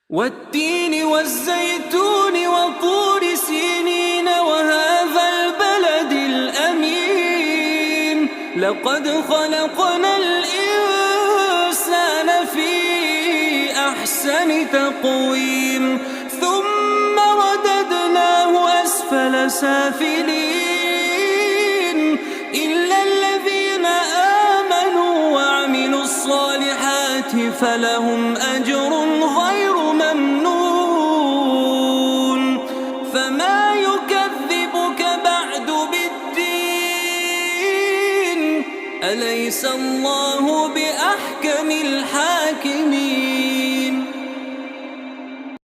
والتين والزيتون وطور سينين وهذا البلد الأمين لقد خلقنا الإنسان في أحسن تقويم ثم رددناه أسفل سافلين إلا الذين آمنوا وعملوا الصالحات فلهم أجر غير ممنون فما يكذبك بعد بالدين أليس الله بأحكم الحاكمين